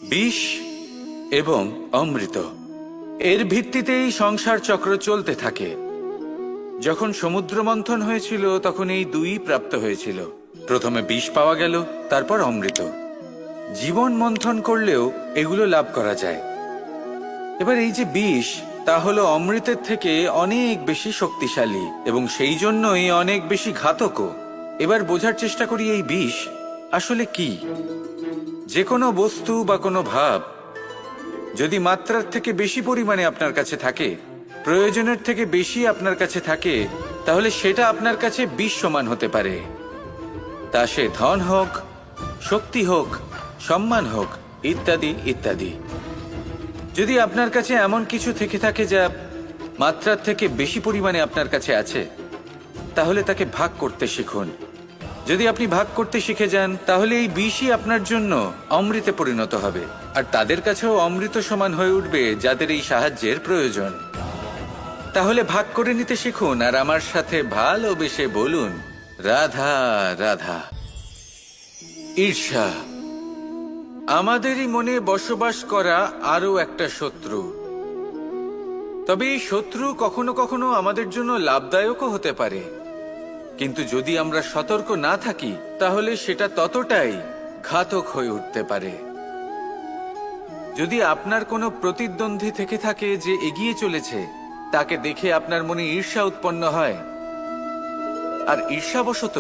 বিষ এবং অমৃত, এর ভিত্তিতেই সংসার চক্র চলতে থাকে। যখন সমুদ্র মন্থন হয়েছিল তখন এই দুই প্রাপ্ত হয়েছিল। প্রথমে বিষ পাওয়া গেল, তারপর অমৃত। জীবন মন্থন করলেও এগুলো লাভ করা যায়। এবার এই যে বিষ, তা হলো অমৃতের থেকে অনেক বেশি শক্তিশালী এবং সেই জন্যই অনেক বেশি ঘাতকও। এবার বোঝার চেষ্টা করি এই বিষ আসলে কি। যে কোনো বস্তু বা কোনো ভাব যদি মাত্রার থেকে বেশি পরিমাণে আপনার কাছে থাকে, প্রয়োজনের থেকে বেশি আপনার কাছে থাকে, তাহলে সেটা আপনার কাছে বিষ সমান হতে পারে। তা সে ধন হোক, শক্তি হোক, সম্মান হোক, ইত্যাদি ইত্যাদি। যদি আপনার কাছে এমন কিছু থেকে থাকে যা মাত্রার থেকে বেশি পরিমাণে আপনার কাছে আছে, তাহলে তাকে ভাগ করতে শিখুন। যদি আপনি ভাগ করতে শিখে যান, তাহলে এই বিষই আপনার জন্য অমৃতে পরিণত হবে, আর তাদের কাছেও অমৃত সমান হয়ে উঠবে যাদের এই সাহায্যের প্রয়োজন। তাহলে ভাগ করে নিতে শিখুন আর আমার সাথে ভালোবেসে বলুন, রাধা রাধা। ঈর্ষা আমাদেরই মনে বসবাস করা আরো একটা শত্রু। তবে এই শত্রু কখনো কখনো আমাদের জন্য লাভদায়কও হতে পারে, কিন্তু যদি আমরা সতর্ক না থাকি তাহলে সেটা ততটাই ঘাতক হয়ে উঠতে পারে। যদি আপনার কোনো প্রতিদ্বন্দ্বী থেকে থাকে যে এগিয়ে চলেছে, তাকে দেখে আপনার মনে ঈর্ষা উৎপন্ন হয়, আর ঈর্ষাবশত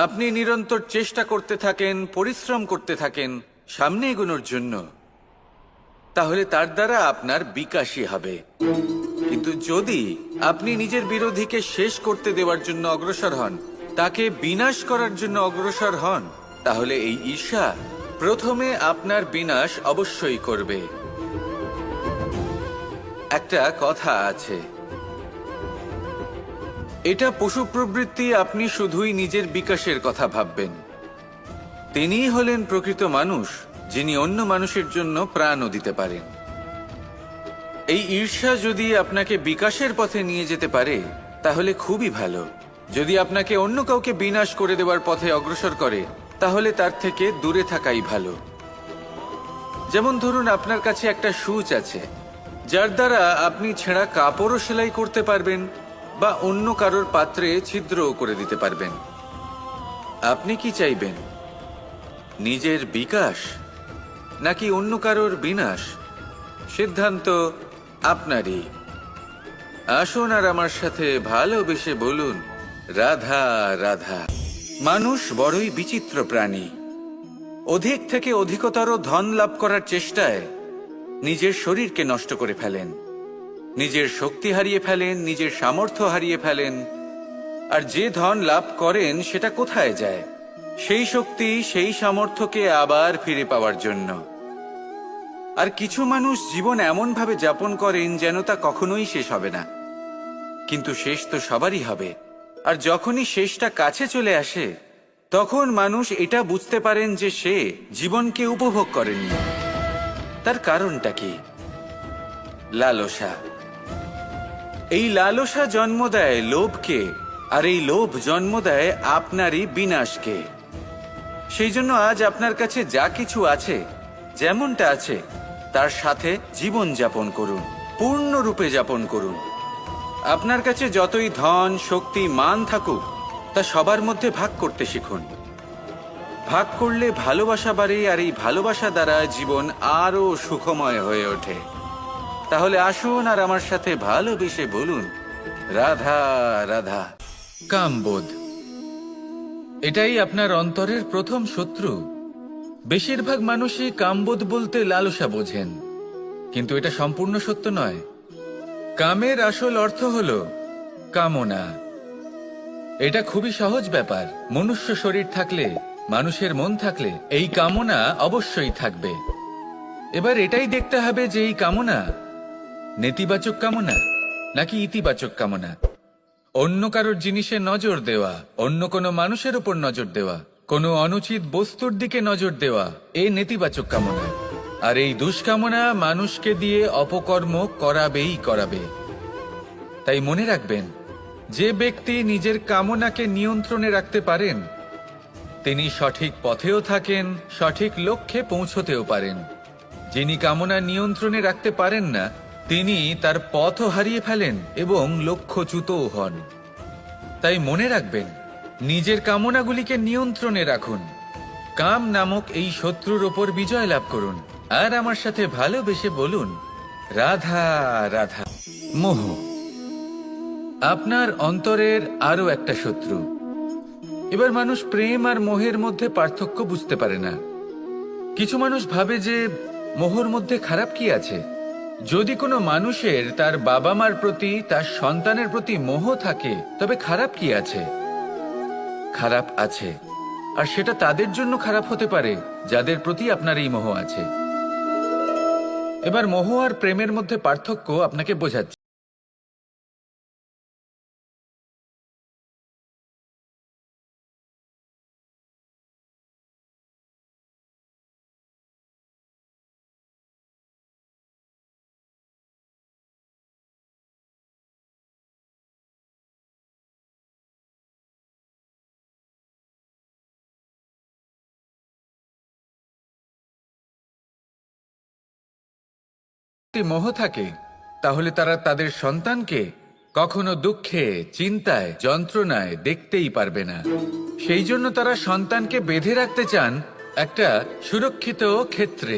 আপনি নিরন্তর চেষ্টা করতে থাকেন, পরিশ্রম করতে থাকেন সামনে এগোনোর জন্য, তাহলে তার দ্বারা আপনার বিকাশই হবে। কিন্তু যদি আপনি নিজের বিরোধীকে শেষ করতে দেওয়ার জন্য অগ্রসর হন, তাকে বিনাশ করার জন্য অগ্রসর হন, তাহলে এই ঈর্ষা প্রথমে আপনার বিনাশ অবশ্যই করবে। একটা কথা আছে, এটা পশু প্রবৃত্তি, আপনি শুধুই নিজের বিকাশের কথা ভাববেন। তিনিই হলেন প্রকৃত মানুষ, যিনি অন্য মানুষের জন্য প্রাণও দিতে পারেন। এই ঈর্ষা যদি আপনাকে বিকাশের পথে নিয়ে যেতে পারে তাহলে খুবই ভালো। যদি আপনাকে অন্য কাউকে বিনাশ করে দেওয়ার পথে অগ্রসর করে, তাহলে তার থেকে দূরে থাকাই ভালো। যেমন ধরুন, আপনার কাছে একটা সূচ আছে, যার দ্বারা আপনি ছেঁড়া কাপড়ও সেলাই করতে পারবেন বা অন্য কারোর পাত্রে ছিদ্রও করে দিতে পারবেন। আপনি কি চাইবেন, নিজের বিকাশ নাকি অন্য কারোর বিনাশ? সিদ্ধান্ত আপনারই। আসুন আর আমার সাথে ভালোবেসে বলুন, রাধা রাধা। মানুষ বড়ই বিচিত্র প্রাণী। অধিক থেকে অধিকতর ধন লাভ করার চেষ্টায় নিজের শরীরকে নষ্ট করে ফেলেন, নিজের শক্তি হারিয়ে ফেলেন, নিজের সামর্থ্য হারিয়ে ফেলেন। আর যে ধন লাভ করেন সেটা কোথায় যায়? সেই শক্তি, সেই সামর্থ্যকে আবার ফিরে পাওয়ার জন্য। আর কিছু মানুষ জীবন এমনভাবে যাপন করেন যেন তা কখনোই শেষ হবে না, কিন্তু শেষ তো সবারই হবে। আর যখনই শেষটা কাছে চলে আসে, তখন মানুষ এটা বুঝতে পারেন যে সে জীবনকে উপভোগ করেননি। তার কারণটা কি? লালসা। এই লালসা জন্ম দেয় লোভকে, আর এই লোভ জন্ম দেয় আপনারই বিনাশকে। সেই জন্য আজ আপনার কাছে যা কিছু আছে, যেমনটা আছে, তার সাথে জীবন যাপন করুন, পূর্ণরূপে যাপন করুন। আপনার কাছে যতই ধন, শক্তি, মান থাকুক, তা সবার মধ্যে ভাগ করতে শিখুন। ভাগ করলে ভালোবাসা বাড়ে, আর এই ভালোবাসা দ্বারা জীবন আরো সুখময় হয়ে ওঠে। তাহলে আসুন আর আমার সাথে ভালোবেসে বলুন, রাধা রাধা। কামবোধ, এটাই আপনার অন্তরের প্রথম শত্রু। বেশিরভাগ মানুষই কামবোধ বলতে লালসা বোঝেন, কিন্তু এটা সম্পূর্ণ সত্য নয়। কামের আসল অর্থ হলো কামনা। এটা খুবই সহজ ব্যাপার। মনুষ্য শরীর থাকলে, মানুষের মন থাকলে এই কামনা অবশ্যই থাকবে। এবার এটাই দেখতে হবে যে এই কামনা নেতিবাচক কামনা নাকি ইতিবাচক কামনা। অন্য কারোর জিনিসে নজর দেওয়া, অন্য কোনো মানুষের উপর নজর দেওয়া, কোনো অনুচিত বস্তুর দিকে নজর দেওয়া, এই নেতিবাচক কামনা। আর এই দুষ্কামনা মানুষকে দিয়ে অপকর্ম করাবেই করাবে। তাই মনে রাখবেন, যে ব্যক্তি নিজের কামনাকে নিয়ন্ত্রণে রাখতে পারেন, তিনি সঠিক পথেও থাকেন, সঠিক লক্ষ্যে পৌঁছতেও পারেন। যিনি কামনা নিয়ন্ত্রণে রাখতে পারেন না, তিনি তার পথও হারিয়ে ফেলেন এবং লক্ষ্যচ্যুতও হন। তাই মনে রাখবেন, নিজের কামনাগুলিকে নিয়ন্ত্রণে রাখুন। কাম নামক এই শত্রুর ওপর বিজয় লাভ করুন। আর আমার সাথে ভালোবেসে বলুন, রাধা রাধা। মোহ আপনার অন্তরের আরো একটা শত্রু। এবার মানুষ প্রেম আর মোহের মধ্যে পার্থক্য বুঝতে পারে না। কিছু মানুষ ভাবে যে মোহর মধ্যে খারাপ কি আছে। যদি কোনো মানুষের তার বাবা মার প্রতি, তার সন্তানের প্রতি মোহ থাকে, তবে খারাপ কি আছে? খারাপ আছে, আর সেটা তাদের জন্য খারাপ হতে পারে যাদের প্রতি আপনার এই মোহ আছে। এবার মোহ আর প্রেমের মধ্যে পার্থক্য আপনাকে বোঝাচ্ছি। মোহ থাকে, তাহলে তারা তাদের সন্তানকে কখনো দুঃখে, চিন্তায়, যন্ত্রণায় দেখতেই পারবে না। সেই জন্য তারা সন্তানকে বেঁধে রাখতে চান একটা সুরক্ষিত ক্ষেত্রে,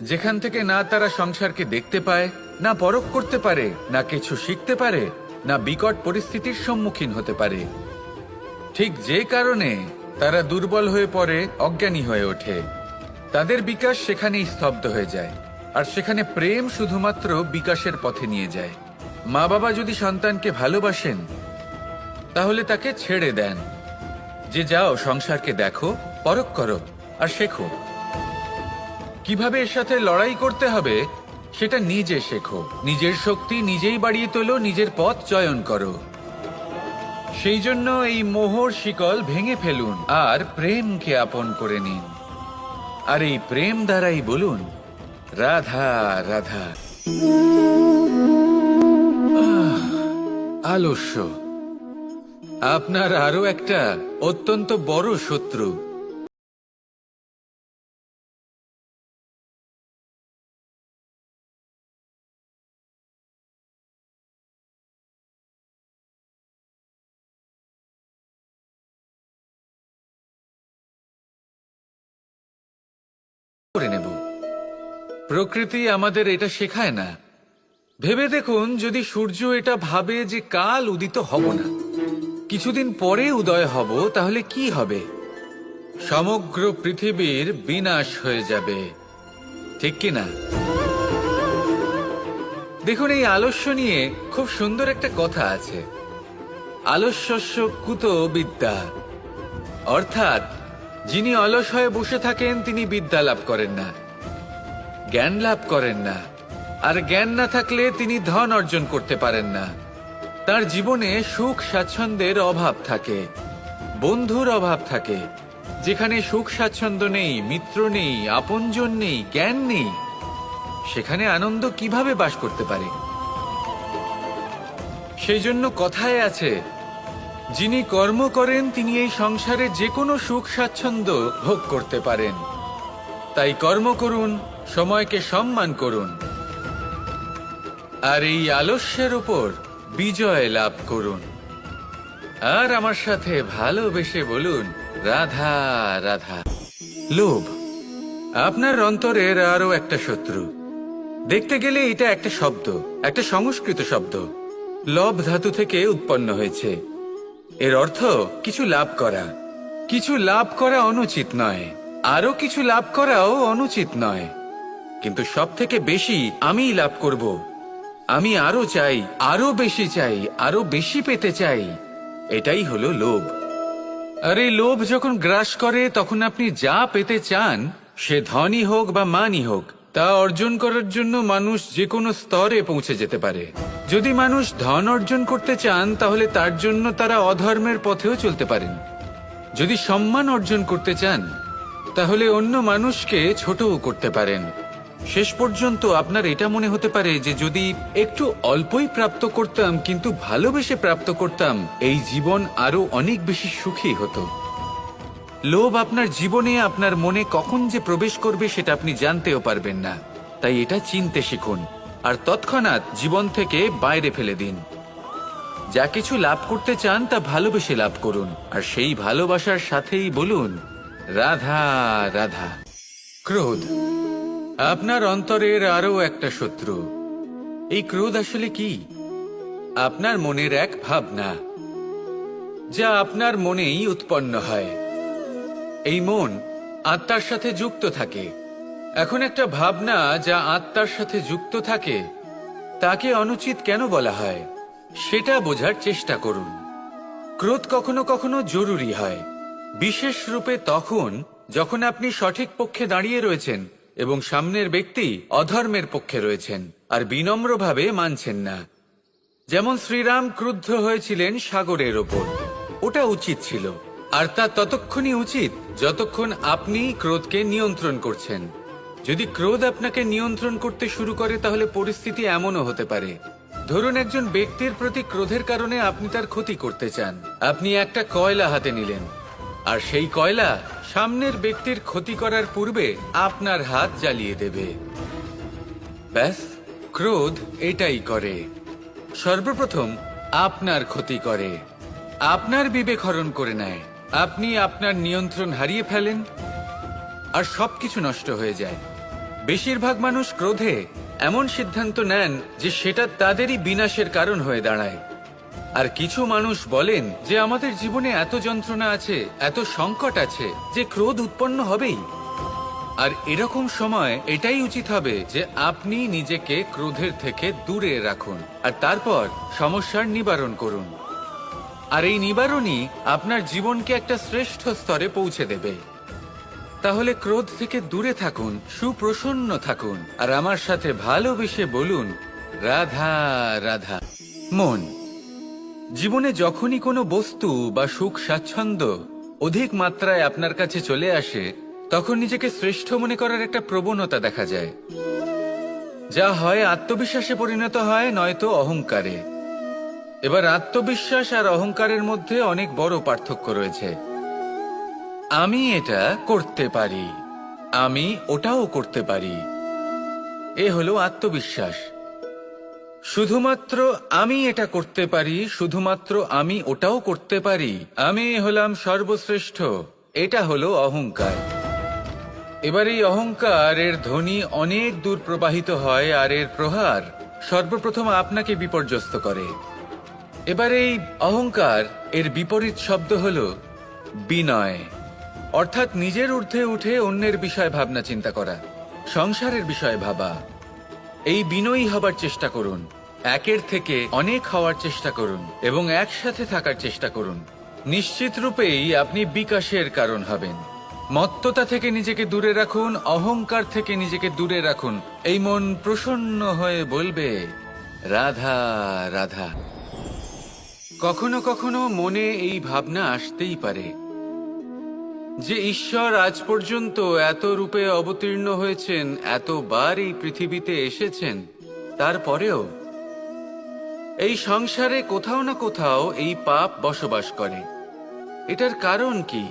যেখান থেকে না তারা সংসারকে দেখতে পায়, না পরখ করতে পারে, না কিছু শিখতে পারে, না বিকট পরিস্থিতির সম্মুখীন হতে পারে। ঠিক যে কারণে তারা দুর্বল হয়ে পড়ে, অজ্ঞানী হয়ে ওঠে। তাদের বিকাশ সেখানেই স্তব্ধ হয়ে যায়, আর সেখানে প্রেম শুধুমাত্র বিকাশের পথে নিয়ে যায়। মা বাবা যদি সন্তানকে ভালোবাসেন, তাহলে তাকে ছেড়ে দেন যে যাও সংসারকে দেখো, পরখ করো আর শেখো। কিভাবে এর সাথে লড়াই করতে হবে সেটা নিজে শেখো। নিজের শক্তি নিজেই বাড়িয়ে তোলো, নিজের পথ চয়ন করো। সেই জন্য এই মোহর শিকল ভেঙে ফেলুন আর প্রেমকে আপন করে নিন। আর এই প্রেম দ্বারাই বলুন, রাধা রাধা। আলস্য আপনার আরো একটা অত্যন্ত বড় শত্রু। করে নেব। প্রকৃতি আমাদের এটা শেখায় না। ভেবে দেখুন, যদি সূর্য এটা ভাবে যে কাল উদিত হব না, কিছুদিন পরে উদয় হব, তাহলে কি হবে? সমগ্র পৃথিবীর বিনাশ হয়ে যাবে, ঠিক কি না? দেখুন, এই আলস্য নিয়ে খুব সুন্দর একটা কথা আছে, আলস্যস্য কুত বিদ্যা। অর্থাৎ যিনি অলস হয়ে বসে থাকেন তিনি বিদ্যা লাভ করেন না, জ্ঞান লাভ করেন না। আর জ্ঞান না থাকলে তিনি ধন অর্জন করতে পারেন না। তার জীবনে সুখ স্বাচ্ছন্দ্যের অভাব থাকে, বন্ধুর অভাব থাকে। যেখানে সুখ স্বাচ্ছন্দ্য নেই, মিত্র নেই, আপনজন নেই, জ্ঞান নেই, সেখানে আনন্দ কিভাবে বাস করতে পারে? সেই জন্য কথায় আছে, যিনি কর্ম করেন তিনি এই সংসারে যে কোনো সুখ স্বাচ্ছন্দ্য ভোগ করতে পারেন। তাই কর্ম করুন, সময়কে সম্মান করুন, আর এই আলস্যের উপর বিজয় লাভ করুন। আর আমার সাথে ভালোবেসে বলুন, রাধা রাধা। লোভ আপনার অন্তরের আরো একটা শত্রু। দেখতে গেলে এটা একটা শব্দ, একটা সংস্কৃত শব্দ, লব ধাতু থেকে উৎপন্ন হয়েছে। এর অর্থ কিছু লাভ করা। কিছু লাভ করা অনুচিত নয়, আরো কিছু লাভ করাও অনুচিত নয়, কিন্তু সব থেকে বেশি আমিই লাভ করব, আমি আরো চাই, আরো বেশি চাই, আরো বেশি পেতে চাই, এটাই হলো লোভ। আর এই লোভ যখন গ্রাস করে, তখন আপনি যা পেতে চান, সে ধনই হোক বা মানই হোক, তা অর্জন করার জন্য মানুষ যে কোনো স্তরে পৌঁছে যেতে পারে। যদি মানুষ ধন অর্জন করতে চান, তাহলে তার জন্য তারা অধর্মের পথেও চলতে পারেন। যদি সম্মান অর্জন করতে চান, তাহলে অন্য মানুষকে ছোটও করতে পারেন। শেষ পর্যন্ত আপনার এটা মনে হতে পারে যে যদি একটু অল্পই প্রাপ্ত করতাম, কিন্তু ভালোবেসে প্রাপ্ত করতাম, এই জীবন আরো অনেক বেশি সুখী হতো। লোভ আপনার জীবনে, আপনার মনে কখন যে প্রবেশ করবে সেটা আপনি জানতেও পারবেন না। তাই এটা চিনতে শিখুন আর তৎক্ষণাৎ জীবন থেকে বাইরে ফেলে দিন। যা কিছু লাভ করতে চান তা ভালোবেসে লাভ করুন, আর সেই ভালোবাসার সাথেই বলুন রাধা রাধা। ক্রোধ আপনার অন্তরের আরো একটা শত্রু। এই ক্রোধ আসলে কি? আপনার মনের এক ভাবনা, যা আপনার মনেই উৎপন্ন হয়। এই মন আত্মার সাথে যুক্ত থাকে। এখন একটা ভাবনা যা আত্মার সাথে যুক্ত থাকে তাকে অনুচিত কেন বলা হয় সেটা বোঝার চেষ্টা করুন। ক্রোধ কখনো কখনো জরুরি হয়, বিশেষ রূপে তখন যখন আপনি সঠিক পক্ষে দাঁড়িয়ে রয়েছেন এবং সামনের ব্যক্তি অধর্মের পক্ষে রয়েছেন আর বিনম্রভাবে মানছেন না। যেমন শ্রীরাম ক্রুদ্ধ হয়েছিলেন সাগরের ওপর, ওটা উচিত ছিল, আর তা ততক্ষণই উচিত যতক্ষণ আপনি ক্রোধকে নিয়ন্ত্রণ করছেন। যদি ক্রোধ আপনাকে নিয়ন্ত্রণ করতে শুরু করে তাহলে পরিস্থিতি এমনও হতে পারে, ধরুন একজন ব্যক্তির প্রতি ক্রোধের কারণে আপনি তার ক্ষতি করতে চান। আপনি একটা কয়লা হাতে নিলেন আর সেই কয়লা সামনের ব্যক্তির ক্ষতি করার পূর্বে আপনার হাত জ্বালিয়ে দেবে। ব্যাস, ক্রোধ এটাই করে। সর্বপ্রথম আপনার ক্ষতি করে, আপনার বিবেক হরণ করে নেয়, আপনি আপনার নিয়ন্ত্রণ হারিয়ে ফেলেন আর সবকিছু নষ্ট হয়ে যায়। বেশিরভাগ মানুষ ক্রোধে এমন সিদ্ধান্ত নেন যে সেটা তাদেরই বিনাশের কারণ হয়ে দাঁড়ায়। আর কিছু মানুষ বলেন যে আমাদের জীবনে এত যন্ত্রণা আছে, এত সংকট আছে যে ক্রোধ উৎপন্ন হবেই। আর এরকম সময় এটাই উচিত হবে যে আপনি নিজেকে ক্রোধের থেকে দূরে রাখুন আর তারপর সমস্যার নিবারণ করুন। আর এই নিবারণই আপনার জীবনকে একটা শ্রেষ্ঠ স্তরে পৌঁছে দেবে। তাহলে ক্রোধ থেকে দূরে থাকুন, সুপ্রসন্ন থাকুন আর আমার সাথে ভালোবেসে বলুন রাধা রাধা। মন, জীবনে যখনই কোনো বস্তু বা সুখ স্বাচ্ছন্দ্য অধিক মাত্রায় আপনার কাছে চলে আসে তখন নিজেকে শ্রেষ্ঠ মনে করার একটা প্রবণতা দেখা যায়, যা হয় আত্মবিশ্বাসে পরিণত হয় নয়তো অহংকারে। এবার আত্মবিশ্বাস আর অহংকারের মধ্যে অনেক বড় পার্থক্য রয়েছে। আমি এটা করতে পারি, আমি ওটাও করতে পারি, এ হলো আত্মবিশ্বাস। শুধুমাত্র আমি এটা করতে পারি, শুধুমাত্র আমি ওটাও করতে পারি, আমি হলাম সর্বশ্রেষ্ঠ, এটা হলো অহংকার। এবার এই অহংকার এর ধ্বনি অনেক দূর প্রবাহিত হয় আর এর প্রহার সর্বপ্রথম আপনাকে বিপর্যস্ত করে। এবার এই অহংকার এর বিপরীত শব্দ হলো বিনয়, অর্থাৎ নিজের ঊর্ধ্বে উঠে অন্যের বিষয়ে ভাবনা চিন্তা করা, সংসারের বিষয়ে ভাবা। এই বিনয়ী হবার চেষ্টা করুন, একের থেকে অনেক হওয়ার চেষ্টা করুন এবং একসাথে থাকার চেষ্টা করুন। নিশ্চিত রূপেই আপনি বিকাশের কারণ হবেন। মত্ততা থেকে নিজেকে দূরে রাখুন, অহংকার থেকে নিজেকে দূরে রাখুন। এই মন প্রসন্ন হয়ে বলবে রাধা রাধা। কখনো কখনো মনে এই ভাবনা আসতেই পারে যে ঈশ্বর আজ পর্যন্ত এত রূপে অবতীর্ণ হয়েছেন, এতবার এই পৃথিবীতে এসেছেন, তারপরেও এই সংসারে কোথাও না কোথাও এই পাপ বসবাস করে। এটার কারণ কি?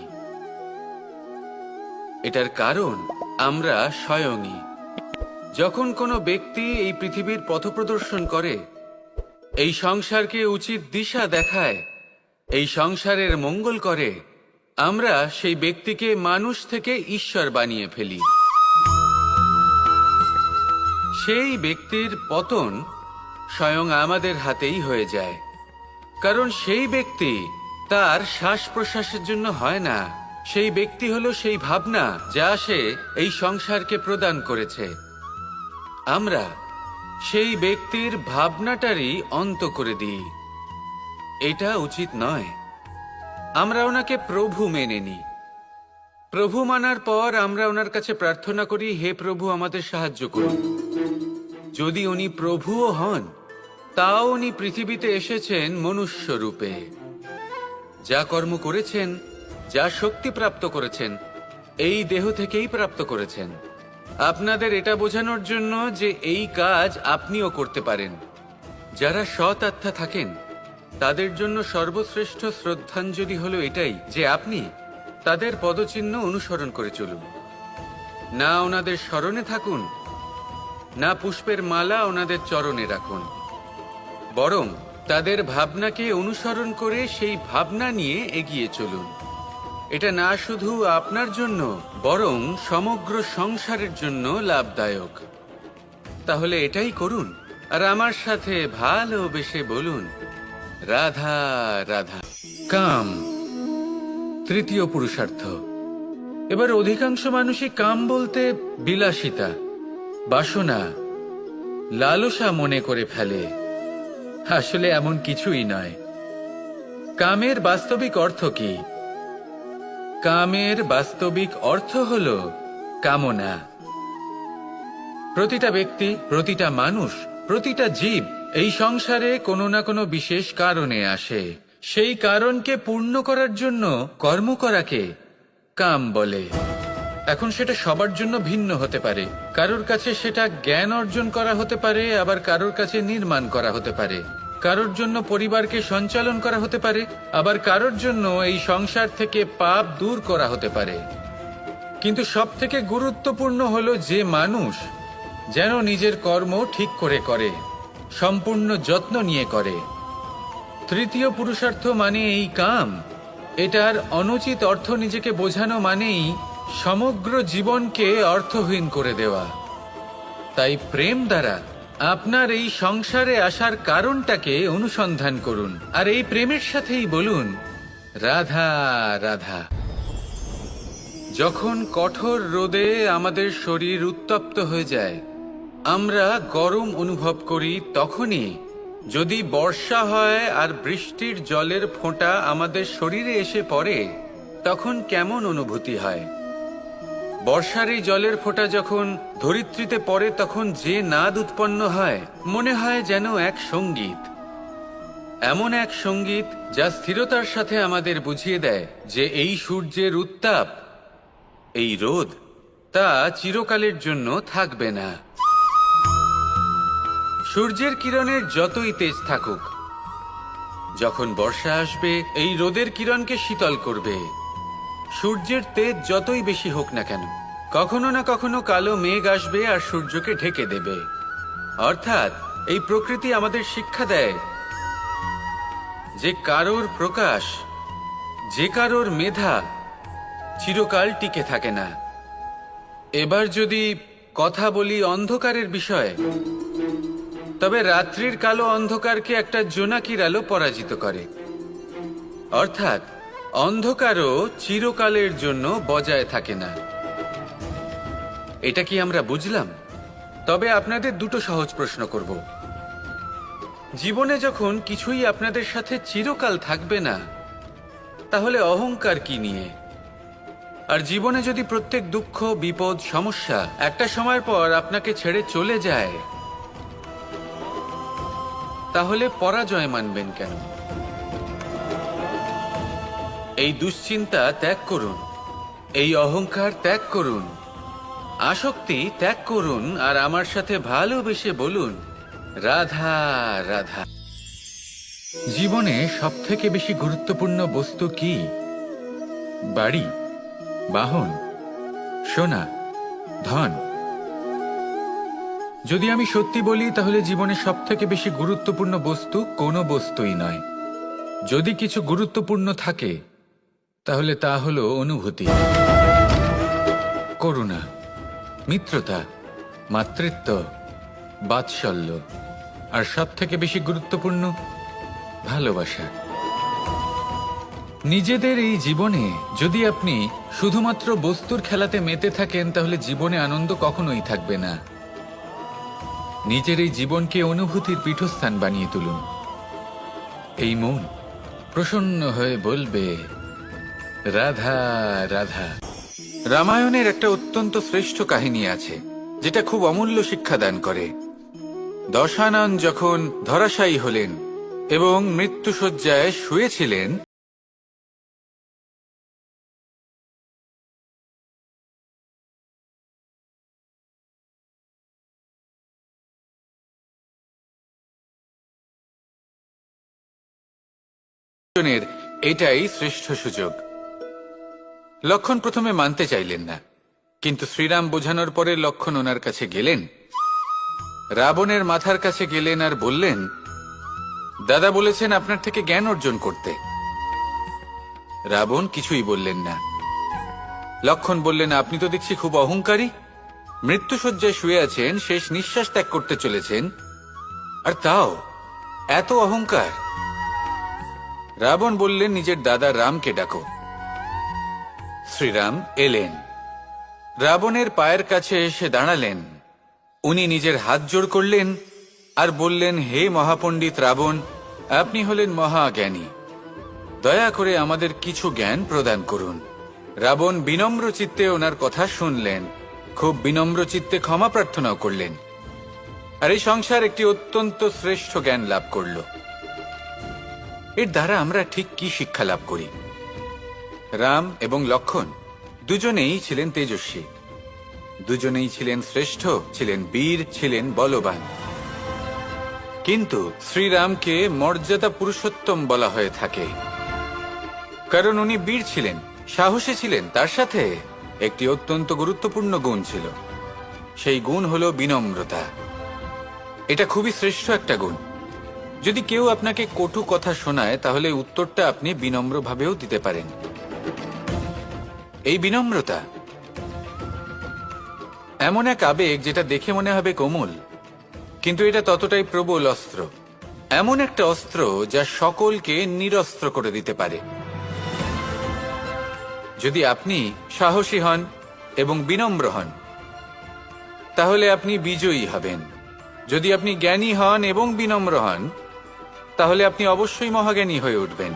এটার কারণ আমরা স্বয়ংই। যখন কোনো ব্যক্তি এই পৃথিবীর পথপ্রদর্শন করে, এই সংসারকে উচিত দিশা দেখায়, এই সংসারের মঙ্গল করে, আমরা সেই ব্যক্তিকে মানুষ থেকে ঈশ্বর বানিয়ে ফেলি। সেই ব্যক্তির পতন স্বয়ং আমাদের হাতেই হয়ে যায়, কারণ সেই ব্যক্তি তার শ্বাস প্রশ্বাসের জন্য হয় না। সেই ব্যক্তি হলো সেই ভাবনা যা সে এই সংসারকে প্রদান করেছে। আমরা সেই ব্যক্তির ভাবনাটারই অন্ত করে দিই। এটা উচিত নয়। আমরা ওনাকে প্রভু মেনে নিই। প্রভু মানার পর আমরা ওনার কাছে প্রার্থনা করি, হে প্রভু আমাদের সাহায্য করুন। যদি উনি প্রভুও হন, তাও উনি পৃথিবীতে এসেছেন মনুষ্য রূপে। যা কর্ম করেছেন, যা শক্তি প্রাপ্ত করেছেন, এই দেহ থেকেই প্রাপ্ত করেছেন। আপনাদের এটা বোঝানোর জন্য যে এই কাজ আপনিও করতে পারেন। যারা সৎ আত্মা থাকেন তাদের জন্য সর্বশ্রেষ্ঠ শ্রদ্ধাঞ্জলি হলো এটাই যে আপনি তাদের পদচিহ্ন অনুসরণ করে চলুন। না ওনাদের স্মরণে থাকুন, না পুষ্পের মালা ওনাদের চরণে রাখুন, বরং তাদের ভাবনাকে অনুসরণ করে সেই ভাবনা নিয়ে এগিয়ে চলুন। এটা না শুধু আপনার জন্য, বরং সমগ্র সংসারের জন্য লাভদায়ক। তাহলে এটাই করুন, আর আমার সাথে ভালোবেসে বলুন, রাধা রাধা। কাম তৃতীয় পুরুষার্থ। এবার অধিকাংশ মানুষই কাম বলতে বিলাসিতা, বাসনা, লালসা মনে করে ফেলে। আসলে এমন কিছুই নয়। কামের বাস্তবিক অর্থ কি? কামের বাস্তবিক অর্থ হল কামনা। প্রতিটা ব্যক্তি, প্রতিটা মানুষ, প্রতিটা জীব এই সংসারে কোনো না কোনো বিশেষ কারণে আসে। সেই কারণকে পূর্ণ করার জন্য কর্ম করাকে কাম বলে। এখন সেটা সবার জন্য ভিন্ন হতে পারে। কারোর কাছে সেটা জ্ঞান অর্জন করা হতে পারে, আবার কারোর কাছে নির্মাণ করা হতে পারে। কারোর জন্য পরিবারকে সঞ্চালন করা হতে পারে, আবার কারোর জন্য এই সংসার থেকে পাপ দূর করা হতে পারে। কিন্তু সবথেকে গুরুত্বপূর্ণ হলো যে মানুষ যেন নিজের কর্ম ঠিক করে করে, সম্পূর্ণ যত্ন নিয়ে করে। তৃতীয় পুরুষার্থ মানে এই কাম। এটার অনুচিত অর্থ নিজেকে বোঝানো মানেই সমগ্র জীবনকে অর্থহীন করে দেওয়া। তাই প্রেম দ্বারা আপনার এই সংসারে আসার কারণটাকে অনুসন্ধান করুন, আর এই প্রেমের সাথেই বলুন, রাধা রাধা। যখন কঠোর রোদে আমাদের শরীর উত্তপ্ত হয়ে যায়, আমরা গরম অনুভব করি, তখনই যদি বর্ষা হয় আর বৃষ্টির জলের ফোঁটা আমাদের শরীরে এসে পড়ে, তখন কেমন অনুভূতি হয়? বর্ষার এই জলের ফোঁটা যখন ধরিত্রীতে পড়ে, তখন যে নাদ উৎপন্ন হয়, মনে হয় যেন এক সঙ্গীত। এমন এক সঙ্গীত যা স্থিরতার সাথে আমাদের বুঝিয়ে দেয় যে এই সূর্যের উত্তাপ, এই রোদ, তা চিরকালের জন্য থাকবে না। সূর্যের কিরণের যতই তেজ থাকুক, যখন বর্ষা আসবে এই রোদের কিরণকে শীতল করবে। সূর্যের তেজ যতই বেশি হোক না কেন, কখনো না কখনো কালো মেঘ আসবে আর সূর্যকে ঢেকে দেবে। অর্থাৎ এই প্রকৃতি আমাদের শিক্ষা দেয় যে কারোর প্রকাশ, যে কারোর মেধা চিরকাল টিকে থাকে না। এবার যদি কথা বলি অন্ধকারের বিষয়ে, তবে রাত্রির কালো অন্ধকারকে একটা জোনাকির আলো পরাজিত করে। অর্থাৎ অন্ধকারও চিরকালের জন্য বজায় থাকে না। এটা কি আমরা বুঝলাম? তবে আপনাদের দুটো সহজ প্রশ্ন করব। জীবনে যখন কিছুই আপনাদের সাথে চিরকাল থাকবে না, তাহলে অহংকার কি নিয়ে? আর জীবনে যদি প্রত্যেক দুঃখ, বিপদ, সমস্যা একটা সময়ের পর আপনাকে ছেড়ে চলে যায়, তাহলে পরাজয় মানবেন কেন? এই দুশ্চিন্তা ত্যাগ করুন, এই অহংকার ত্যাগ করুন, আসক্তি ত্যাগ করুন, আর আমার সাথে ভালোবেসে বলুন, রাধা রাধা। জীবনে সবথেকে বেশি গুরুত্বপূর্ণ বস্তু কি? বাড়ি, বাহন, সোনা, ধন? যদি আমি সত্যি বলি, তাহলে জীবনে সবথেকে বেশি গুরুত্বপূর্ণ বস্তু কোনো বস্তুই নয়। যদি কিছু গুরুত্বপূর্ণ থাকে, তাহলে তা হলো অনুভূতি, করুণা, মিত্রতা, মাতৃত্ব, বাৎসল্য, আর সবথেকে বেশি গুরুত্বপূর্ণ ভালোবাসা। নিজেদের এই জীবনে যদি আপনি শুধুমাত্র বস্তুর খেলাতে মেতে থাকেন, তাহলে জীবনে আনন্দ কখনোই থাকবে না। নিজের এই জীবনকে অনুভূতির পীঠস্থান বানিয়ে তুলুন। এই মন প্রসন্ন হয়ে বলবে, রাধা রাধা। রামায়ণের একটা অত্যন্ত শ্রেষ্ঠ কাহিনী আছে, যেটা খুব অমূল্য শিক্ষাদান করে। দশানন যখন ধরাশায়ী হলেন এবং মৃত্যুশয্যায় শুয়েছিলেন, এটাই শ্রেষ্ঠ সুযোগ। লক্ষণ প্রথমে মানতে চাইলেন না, কিন্তু শ্রীরাম বোঝানোর পরে লক্ষণ ওনার কাছে গেলেন, রাবণের মাথার কাছে গেলেন আর বললেন, দাদা বলেছেন আপনার থেকে জ্ঞান অর্জন করতে। রাবণ কিছুই বললেন না। লক্ষণ বললেন, আপনি তো দেখছি খুব অহংকারী, মৃত্যুশয্যায় শুয়ে আছেন, শেষ নিঃশ্বাস ত্যাগ করতে চলেছেন, আর তাও এত অহংকার। রাবণ বললেন, নিজের দাদা রামকে ডাকো। শ্রীরাম এলেন, রাবণের পায়ের কাছে এসে দাঁড়ালেন। উনি নিজের হাত জোড় করলেন আর বললেন, হে মহাপণ্ডিত রাবণ, আপনি হলেন মহাজ্ঞানী, দয়া করে আমাদের কিছু জ্ঞান প্রদান করুন। রাবণ বিনম্র চিত্তে ওনার কথা শুনলেন, খুব বিনম্র চিত্তে ক্ষমা প্রার্থনাও করলেন, আর এই সংসার একটি অত্যন্ত শ্রেষ্ঠ জ্ঞান লাভ করল। এর দ্বারা আমরা ঠিক কি শিক্ষা লাভ করি? রাম এবং লক্ষণ দুজনেই ছিলেন তেজস্বী, দুজনেই ছিলেন শ্রেষ্ঠ, ছিলেন বীর, ছিলেন বলবান। কিন্তু শ্রীরামকে মর্যাদা পুরুষোত্তম বলা হয়ে থাকে, কারণ উনি বীর ছিলেন, সাহসী ছিলেন, তার সাথে একটি অত্যন্ত গুরুত্বপূর্ণ গুণ ছিল। সেই গুণ হলো বিনম্রতা। এটা খুবই শ্রেষ্ঠ একটা গুণ। যদি কেউ আপনাকে কটু কথা শোনায়, তাহলে উত্তরটা আপনি বিনম্রভাবেও দিতে পারেন। এই বিনম্রতা এমন এক আবেগ যেটা দেখে মনে হবে কোমল, কিন্তু এটা ততটাই প্রবল অস্ত্র, এমন একটা অস্ত্র যা সকলকে নিরস্ত্র করে দিতে পারে। যদি আপনি সাহসী হন এবং বিনম্র হন, তাহলে আপনি বিজয়ী হবেন। যদি আপনি জ্ঞানী হন এবং বিনম্র হন, তাহলে আপনি অবশ্যই মহাজ্ঞানী হয়ে উঠবেন।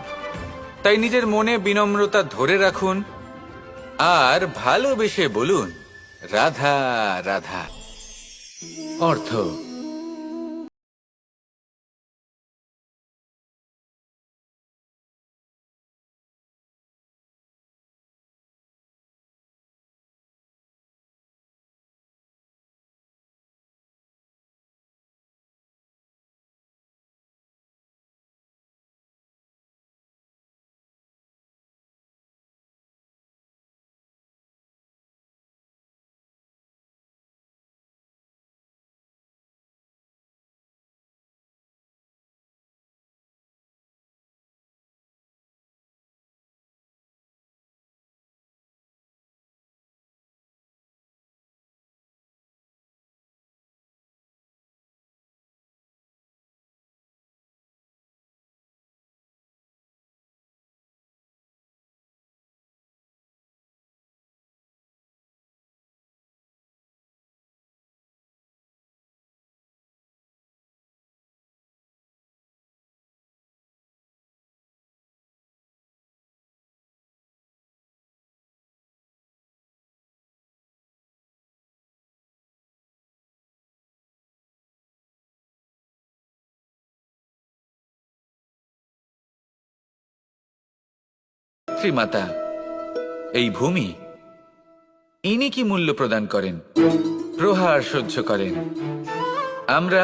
তাই নিজের মনে বিনম্রতা ধরে রাখুন আর ভালোবেসে বলুন, রাধা রাধা। অর্থ: শ্রীমাতা, এই ভূমি, ইনি কি মূল্য প্রদান করেন? প্রহার সহ্য করেন। আমরা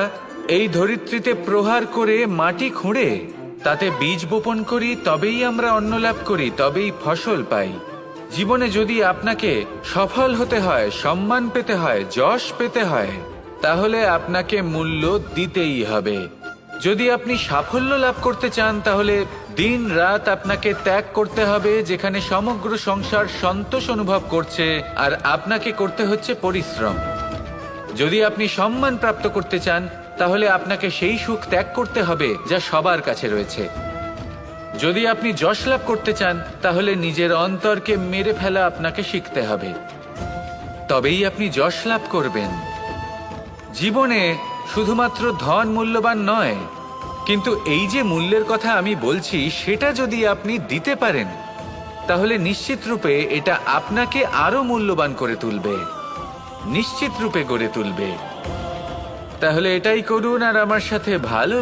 এই ধরিত্রীতে প্রহার করে মাটি খুঁড়ে তাতে বীজ বপন করি, তবেই আমরা অন্ন লাভ করি, তবেই ফসল পাই। জীবনে যদি আপনাকে সফল হতে হয়, সম্মান পেতে হয়, যশ পেতে হয়, তাহলে আপনাকে মূল্য দিতেই হবে। যদি আপনি সাফল্য লাভ করতে চান, তাহলে দিন রাত আপনাকে ত্যাগ করতে হবে, যেখানে সমগ্র সংসার সন্তোষ অনুভব করছে, আর আপনাকে করতে হচ্ছে পরিশ্রম। যদি আপনি সম্মান প্রাপ্ত করতে চান, তাহলে আপনাকে সেই সুখ ত্যাগ করতে হবে যা সবার কাছে রয়েছে। যদি আপনি যশ লাভ করতে চান, তাহলে নিজের অন্তরকে মেরে ফেলা আপনাকে শিখতে হবে, তবেই আপনি যশ লাভ করবেন। জীবনে শুধুমাত্র ধন মূল্যবান নয়, কিন্তু এই যে মূল্যের কথা আমি বলছি, সেটা যদি আপনি দিতে পারেন, তাহলে নিশ্চিত রূপে এটা আপনাকে আরো মূল্যবান করে তুলবে, নিশ্চিত রূপে গড়ে তুলবে। তাহলে এটাই করুন আর আমার সাথে ভালো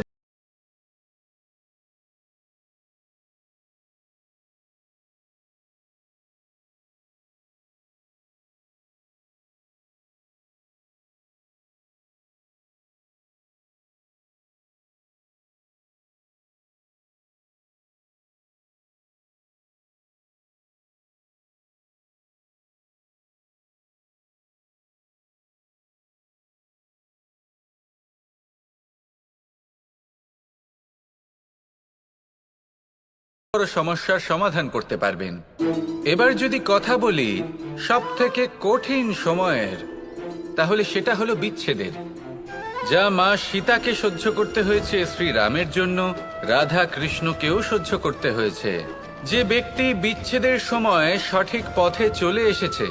বড় সমস্যার সমাধান করতে পারবেন। এবার যদি কথা বলি সব থেকে কঠিন সময়ের, তাহলে সেটা হলো বিচ্ছেদের। যা মা সীতাকে সহ্য করতে হয়েছে শ্রীরামের জন্য, রাধা কৃষ্ণকেও সহ্য করতে হয়েছে। যে ব্যক্তি বিচ্ছেদের সময় সঠিক পথে চলে এসেছে,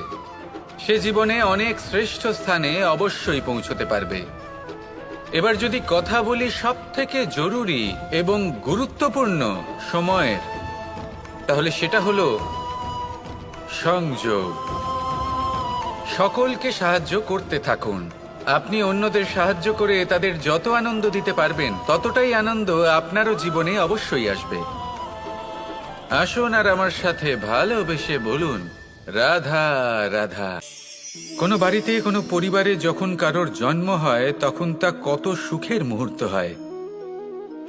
সে জীবনে অনেক শ্রেষ্ঠ স্থানে অবশ্যই পৌঁছতে পারবে। এবার যদি কথা বলি সব থেকে জরুরি এবং গুরুত্বপূর্ণ সময়ের, তাহলে সেটা হলো সংযোগ। সকলকে সাহায্য করতে থাকুন। আপনি অন্যদের সাহায্য করে তাদের যত আনন্দ দিতে পারবেন, ততটাই আনন্দ আপনারও জীবনে অবশ্যই আসবে। আসুন আর আমার সাথে ভালোবেসে বলুন, রাধা রাধা। কোনো বাড়িতে, কোনো পরিবারে যখন কারোর জন্ম হয়, তখন তা কত সুখের মুহূর্ত হয়।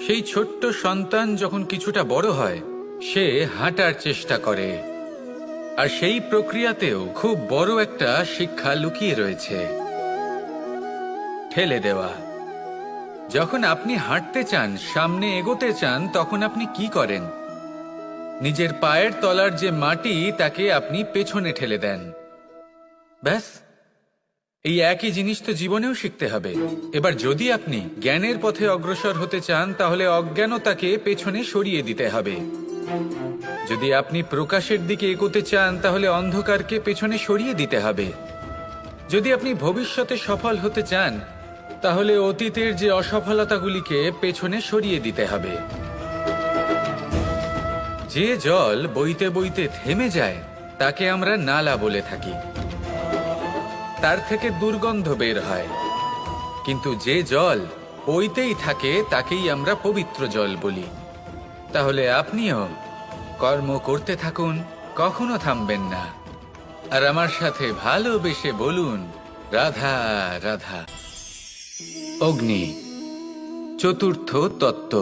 সেই ছোট্ট সন্তান যখন কিছুটা বড় হয়, সে হাঁটার চেষ্টা করে, আর সেই প্রক্রিয়াতেও খুব বড় একটা শিক্ষা লুকিয়ে রয়েছে, ঠেলে দেওয়া। যখন আপনি হাঁটতে চান, সামনে এগোতে চান, তখন আপনি কি করেন? নিজের পায়ের তলার যে মাটি, তাকে আপনি পেছনে ঠেলে দেন। ব্যাস, এই একই জিনিস তো জীবনেও শিখতে হবে। এবার যদি আপনি জ্ঞানের পথে অগ্রসর হতে চান, তাহলে অজ্ঞানতাকে পেছনে সরিয়ে দিতে হবে। যদি আপনি প্রকাশের দিকে এগোতে চান, তাহলে অন্ধকারকে পেছনে সরিয়ে দিতে হবে। যদি আপনি ভবিষ্যতে সফল হতে চান, তাহলে অতীতের যে অসফলতাগুলিকে পেছনে সরিয়ে দিতে হবে। যে জল বইতে বইতে থেমে যায়, তাকে আমরা নালা বলে থাকি। তার থেকে দুর্গন্ধ বের হয়। কিন্তু যে জল বইতেই থাকে, তাকেই আমরা পবিত্র জল বলি। তাহলে আপনিও কর্ম করতে থাকুন, কখনো থামবেন না। আর আমার সাথে ভালোবেসে বলুন, রাধা রাধা। অগ্নি, চতুর্থ তত্ত্ব,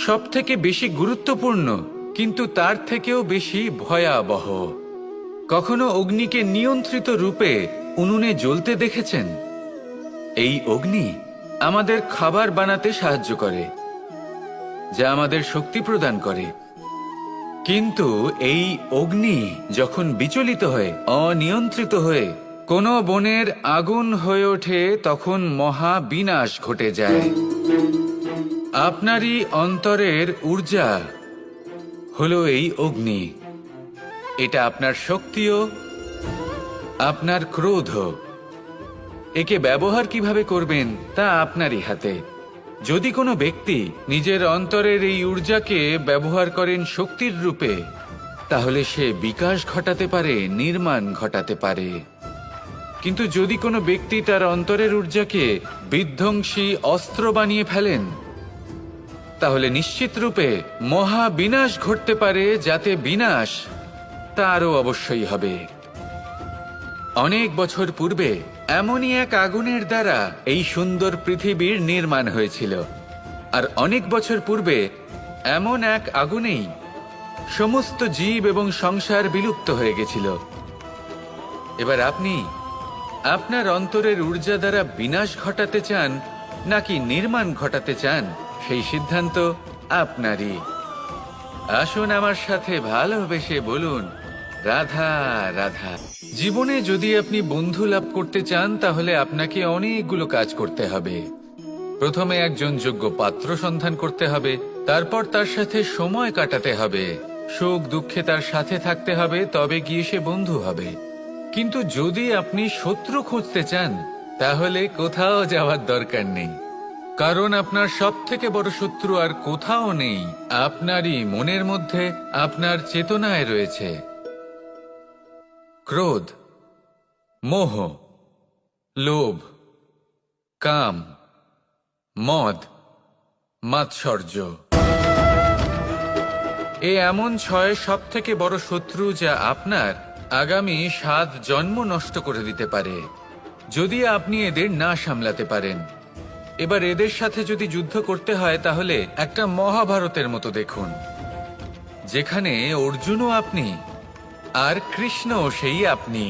সব থেকে বেশি গুরুত্বপূর্ণ, কিন্তু তার থেকেও বেশি ভয়াবহ। কখনো অগ্নিকে নিয়ন্ত্রিত রূপে উনুনে জ্বলতে দেখেছেন? এই অগ্নি আমাদের খাবার বানাতে সাহায্য করে, যা আমাদের শক্তি প্রদান করে। কিন্তু এই অগ্নি যখন বিচলিত হয়ে, অনিয়ন্ত্রিত হয়ে কোনো বনের আগুন হয়ে ওঠে, তখন মহা বিনাশ ঘটে যায়। আপনারই অন্তরের ঊর্জা হলো এই অগ্নি। এটা আপনার শক্তিও, আপনার ক্রোধ। একে ব্যবহার কিভাবে করবেন তা আপনারই হাতে। যদি কোনো ব্যক্তি নিজের অন্তরের এই ঊর্জাকে ব্যবহার করেন শক্তির রূপে, তাহলে সে বিকাশ ঘটাতে পারে, নির্মাণ ঘটাতে পারে। কিন্তু যদি কোনো ব্যক্তি তার অন্তরের ঊর্জাকে বিধ্বংসী অস্ত্র বানিয়ে ফেলেন, তাহলে নিশ্চিত রূপে মহা বিনাশ ঘটতে পারে, যাতে বিনাশ তারও অবশ্যই হবে। অনেক বছর পূর্বে এমনই এক আগুনের দ্বারা এই সুন্দর পৃথিবীর নির্মাণ হয়েছিল। আর অনেক বছর পূর্বে এমন এক আগুনেই সমস্ত জীব এবং সংসার বিলুপ্ত হয়ে গেছিল। এবার আপনি আপনার অন্তরের ঊর্জা দ্বারা বিনাশ ঘটাতে চান নাকি নির্মাণ ঘটাতে চান, সেই সিদ্ধান্ত আপনারই। আসুন আমার সাথে ভালোবেসে বলুন, রাধা রাধা। জীবনে যদি আপনি বন্ধু লাভ করতে চান, তাহলে আপনাকে অনেকগুলো কাজ করতে হবে। প্রথমে একজন যোগ্য পাত্র সন্ধান করতে হবে, তারপর তার সাথে সময় কাটাতে হবে, সুখ দুঃখে তার সাথে থাকতে হবে, তবে গিয়ে সে বন্ধু হবে। কিন্তু যদি আপনি শত্রু খুঁজতে চান, তাহলে কোথাও যাওয়ার দরকার নেই, কারণ আপনার সব থেকে বড় শত্রু আর কোথাও নেই, আপনারই মনের মধ্যে, আপনার চেতনায় রয়েছে। ক্রোধ, মোহ, লোভ, কাম, মদ, মাৎসর্য। এ এমন 6 সব থেকে বড় শত্রু, যা আপনার আগামী 7 জন্ম নষ্ট করে দিতে পারে, যদি আপনি এদের না সামলাতে পারেন। এবার এদের সাথে যদি যুদ্ধ করতে হয়, তাহলে একটা মহাভারতের মতো দেখুন, যেখানে অর্জুনও আপনি আর কৃষ্ণও সেই আপনি।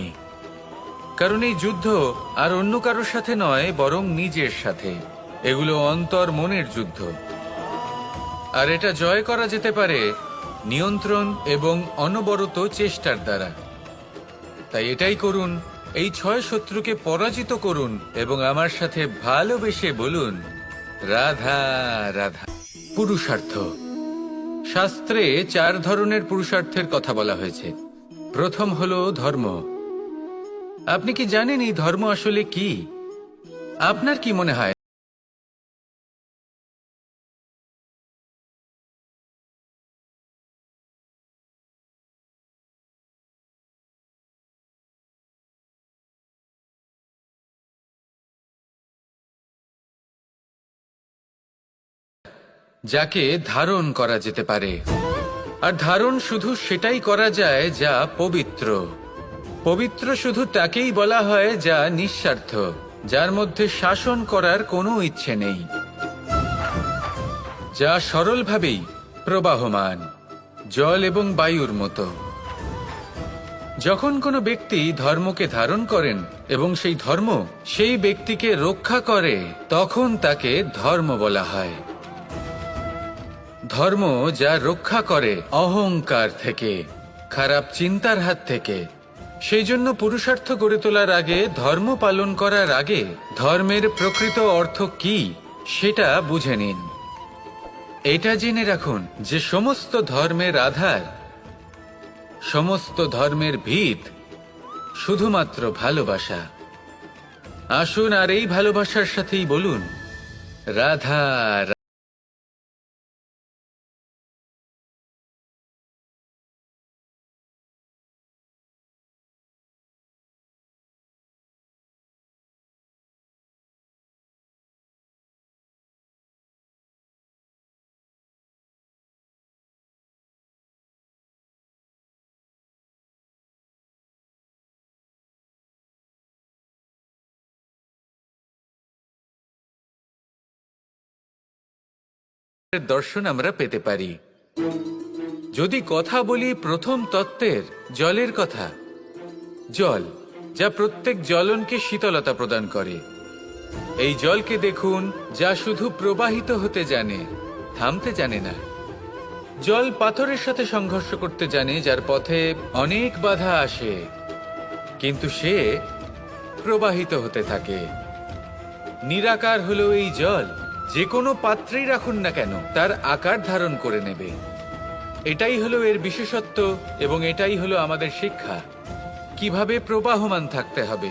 কারণ এই যুদ্ধ আর অন্য কারোর সাথে নয়, বরং নিজের সাথে। এগুলো অন্তর মনের যুদ্ধ। আর এটা জয় করা যেতে পারে নিয়ন্ত্রণ এবং অনবরত চেষ্টার দ্বারা। তাই এটাই করুন, এই 6 শত্রুকে পরাজিত করুন এবং আমার সাথে ভালোবেসে বলুন, রাধা রাধা। পুরুষার্থ। শাস্ত্রে 4 ধরনের পুরুষার্থের কথা বলা হয়েছে। প্রথম হলো ধর্ম। আপনি কি জানেন এই ধর্ম আসলে কি? আপনার কি মনে হয় যাকে ধারণ করা যেতে পারে? আর ধারণ শুধু সেটাই করা যায় যা পবিত্র। পবিত্র শুধু তাকেই বলা হয় যা নিঃস্বার্থ, যার মধ্যে শাসন করার কোনো ইচ্ছে নেই, যা সরলভাবেই প্রবাহমান, জল এবং বায়ুর মতো। যখন কোনো ব্যক্তি ধর্মকে ধারণ করেন এবং সেই ধর্ম সেই ব্যক্তিকে রক্ষা করে, তখন তাকে ধর্ম বলা হয়। ধর্ম যা রক্ষা করে অহংকার থেকে, খারাপ চিন্তার হাত থেকে। সেই জন্য পুরুষার্থ গড়ে তোলার আগে, ধর্ম পালন করার আগে, ধর্মের প্রকৃত অর্থ কি সেটা বুঝে নিন। এটা জেনে রাখুন যে সমস্ত ধর্মের আধার, সমস্ত ধর্মের ভিত শুধুমাত্র ভালোবাসা। আসুন আর এই ভালোবাসার সাথেই বলুন, রাধা। দর্শন আমরা পেতে পারি। যদি কথা বলি প্রথম তত্ত্বের, জলের কথা, জল যা প্রত্যেক জ্বলনকে শীতলতা প্রদান করে। এই জলকে দেখুন, যা শুধু প্রবাহিত হতে জানে, থামতে জানে না। জল পাথরের সাথে সংঘর্ষ করতে জানে, যার পথে অনেক বাধা আসে, কিন্তু সে প্রবাহিত হতে থাকে। নিরাকার হলো এই জল। যে কোনো পাত্রেই রাখুন না কেন, তার আকার ধারণ করে নেবে। এটাই হলো এর বিশেষত্ব এবং এটাই হলো আমাদের শিক্ষা। কিভাবে প্রবাহমান থাকতে হবে,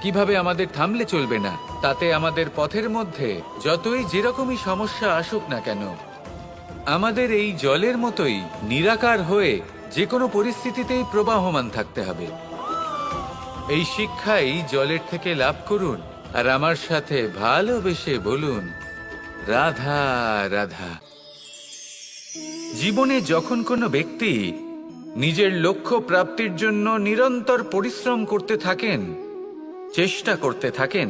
কিভাবে আমাদের থামলে চলবে না, তাতে আমাদের পথের মধ্যে যতই যেরকমই সমস্যা আসুক না কেন, আমাদের এই জলের মতোই নিরাকার হয়ে যে কোনো পরিস্থিতিতেই প্রবাহমান থাকতে হবে। এই শিক্ষাই জলের থেকে লাভ করুন আর আমার সাথে ভালোবেসে বলুন, রাধা রাধা। জীবনে যখন কোনো ব্যক্তি নিজের লক্ষ্য প্রাপ্তির জন্য নিরন্তর পরিশ্রম করতে থাকেন, চেষ্টা করতে থাকেন,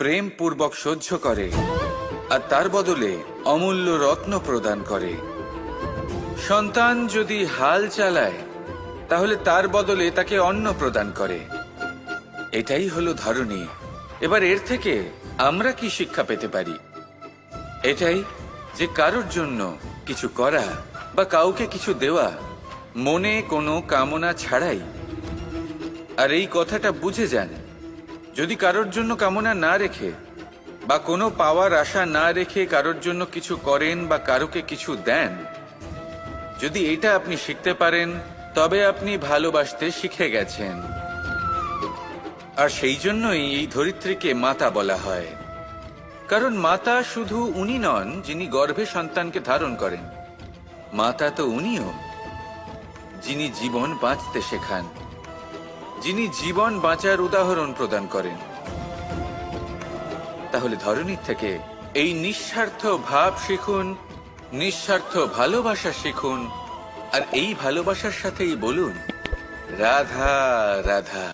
প্রেম পূর্বক সহ্য করে আর তার বদলে অমূল্য রত্ন প্রদান করে। সন্তান যদি হাল চালায় তাহলে তার বদলে তাকে অন্ন প্রদান করে। এটাই হলো ধরনী। এবার এর থেকে আমরা কি শিক্ষা পেতে পারি? এটাই যে কারোর জন্য কিছু করা বা কাউকে কিছু দেওয়া মনে কোনো কামনা ছাড়াই। আর এই কথাটা বুঝে যান, যদি কারোর জন্য কামনা না রেখে বা কোনো পাওয়ার আশা না রেখে কারোর জন্য কিছু করেন বা কারোকে কিছু দেন, যদি এটা আপনি শিখতে পারেন তবে আপনি ভালোবাসতে শিখে গেছেন। আর সেই জন্যই এই ধরিত্রীকে মাতা বলা হয়। কারণ মাতা শুধু উনি নন যিনি গর্ভে সন্তানকে ধারণ করেন, মাতা তো উনিও যিনি জীবন বাঁচতে শেখান, যিনি জীবন বাঁচার উদাহরণ প্রদান করেন। তাহলে ধরনীর থেকে এই নিঃস্বার্থ ভাব শিখুন, নিঃস্বার্থ ভালোবাসা শিখুন, আর এই ভালোবাসার সাথেই বলুন রাধা রাধা।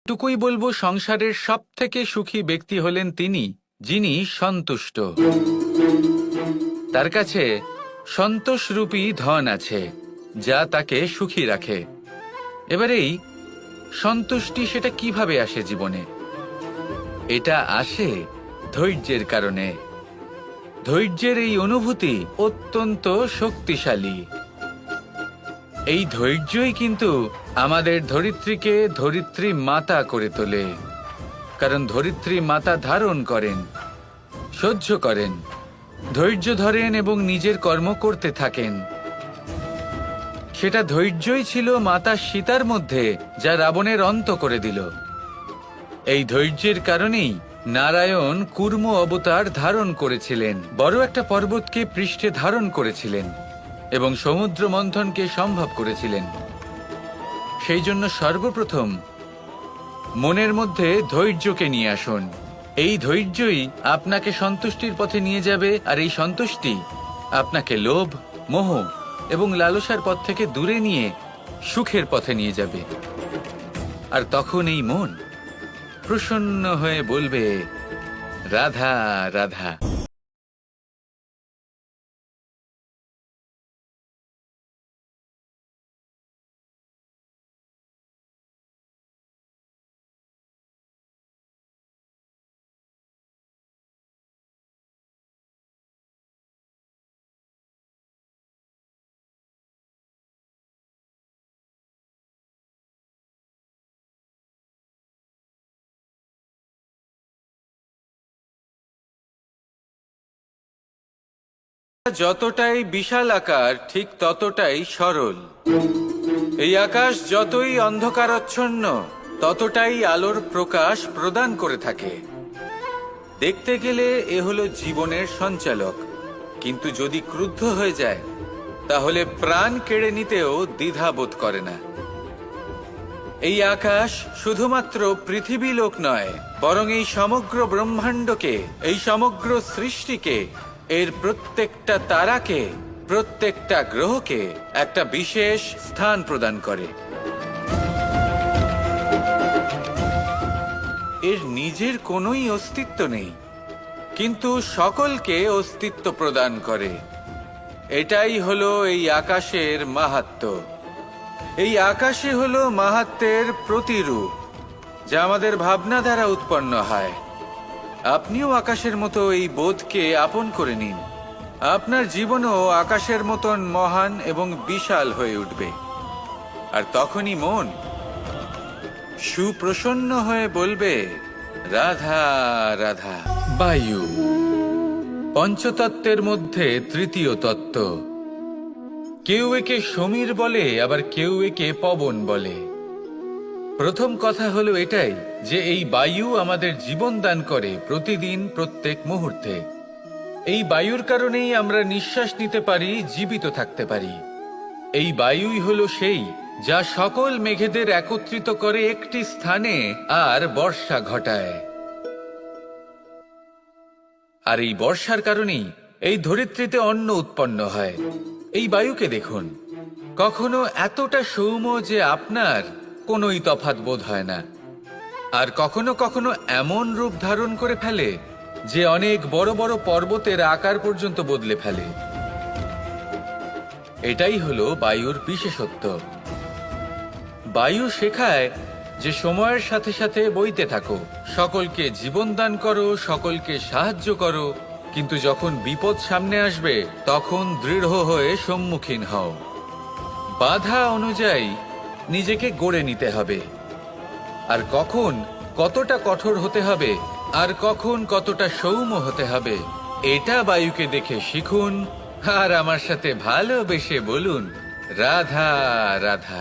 টুকুই বলবো, সংসারের সব থেকে সুখী ব্যক্তি হলেন তিনি যিনি সন্তুষ্ট। তার কাছে সন্তোষরূপী ধন আছে যা তাকে সুখী রাখে। এবার এই সন্তুষ্টি সেটা কিভাবে আসে জীবনে? এটা আসে ধৈর্যের কারণে। ধৈর্যের এই অনুভূতি অত্যন্ত শক্তিশালী। এই ধৈর্যই কিন্তু আমাদের ধরিত্রীকে ধরিত্রী মাতা করে তোলে। কারণ ধরিত্রী মাতা ধারণ করেন, সহ্য করেন, ধৈর্য ধরেন এবং নিজের কর্ম করতে থাকেন। সেটা ধৈর্যই ছিল মাতা সীতার মধ্যে, যা রাবণের অন্ত করে দিল। এই ধৈর্যের কারণেই নারায়ণ কুর্ম অবতার ধারণ করেছিলেন, বড় একটা পর্বতকে পৃষ্ঠে ধারণ করেছিলেন এবং সমুদ্র মন্থনকে সম্ভব করেছিলেন। সেই জন্য সর্বপ্রথম মনের মধ্যে ধৈর্যকে নিয়ে আসুন। এই ধৈর্যই আপনাকে সন্তুষ্টির পথে নিয়ে যাবে, আর এই সন্তুষ্টি আপনাকে লোভ, মোহ এবং লালসার পথ থেকে দূরে নিয়ে সুখের পথে নিয়ে যাবে। আর তখন এই মন প্রসন্ন হয়ে বলবে রাধা রাধা। যতটাই বিশাল আকার ঠিক ততটাই সরল। এই আকাশ যতই অন্ধকারাচ্ছন্ন ততটাই আলোর প্রকাশ প্রদান করে থাকে। দেখতে গেলে এ হলো জীবনের সঞ্চালক, কিন্তু যদি ক্রুদ্ধ হয়ে যায় তাহলে প্রাণ কেড়ে নিতেও দ্বিধা বোধ করে না। এই আকাশ শুধুমাত্র পৃথিবী লোক নয়, বরং এই সমগ্র ব্রহ্মাণ্ডকে, এই সমগ্র সৃষ্টিকে, এর প্রত্যেকটা তারাকে, প্রত্যেকটা গ্রহকে একটা বিশেষ স্থান প্রদান করে। এর নিজের কোনোই অস্তিত্ব নেই, কিন্তু সকলকে অস্তিত্ব প্রদান করে। এটাই হলো এই আকাশের মাহাত্ম্য। এই আকাশই হলো মাহাত্ম্যের প্রতিরূপ, যা আমাদের ভাবনা দ্বারা উৎপন্ন হয়। আপনিও আকাশের মতো এই বোধকে আপন করে নিন। আপনার জীবনও আকাশের মতন মহান এবং বিশাল হয়ে উঠবে। আর তখনই মন সুপ্রসন্ন হয়ে বলবে, রাধা রাধা। বায়ু পঞ্চতত্ত্বের মধ্যে তৃতীয় তত্ত্ব। কেউ একে সমীর বলে, আবার কেউ একে পবন বলে। প্রথম কথা হলো এটাই যে এই বায়ু আমাদের জীবন দান করে প্রতিদিন, প্রত্যেক মুহূর্তে। এই বায়ুর কারণেই আমরা নিঃশ্বাস নিতে পারি, জীবিত থাকতে পারি। এই বায়ুই হলো সেই যা সকল মেঘেদের একত্রিত করে একটি স্থানে আর বর্ষা ঘটায়। আর এই বর্ষার কারণেই এই ধরিত্রীতে অন্ন উৎপন্ন হয়। এই বায়ুকে দেখুন, কখনো এতটা সৌম্য যে আপনার কোনোই তফাৎ বোধ হয় না, আর কখনো কখনো এমন রূপ ধারণ করে ফেলে যে অনেক বড় বড় পর্বতের আকার পর্যন্ত বদলে ফেলে। এটাই হলো বায়ুর বিশেষত্ব। বায়ু শেখায় যে সময়ের সাথে সাথে বইতে থাকো, সকলকে জীবন দান করো, সকলকে সাহায্য করো, কিন্তু যখন বিপদ সামনে আসবে তখন দৃঢ় হয়ে সম্মুখীন হও। বাধা অনুযায়ী নিজেকে গড়ে নিতে হবে, আর কখন কতটা কঠোর হতে হবে আর কখন কতটা সৌম্য হতে হবে, এটা বায়ুকে দেখে শিখুন। আর আমার সাথে ভালোবেসে বলুন, রাধা রাধা।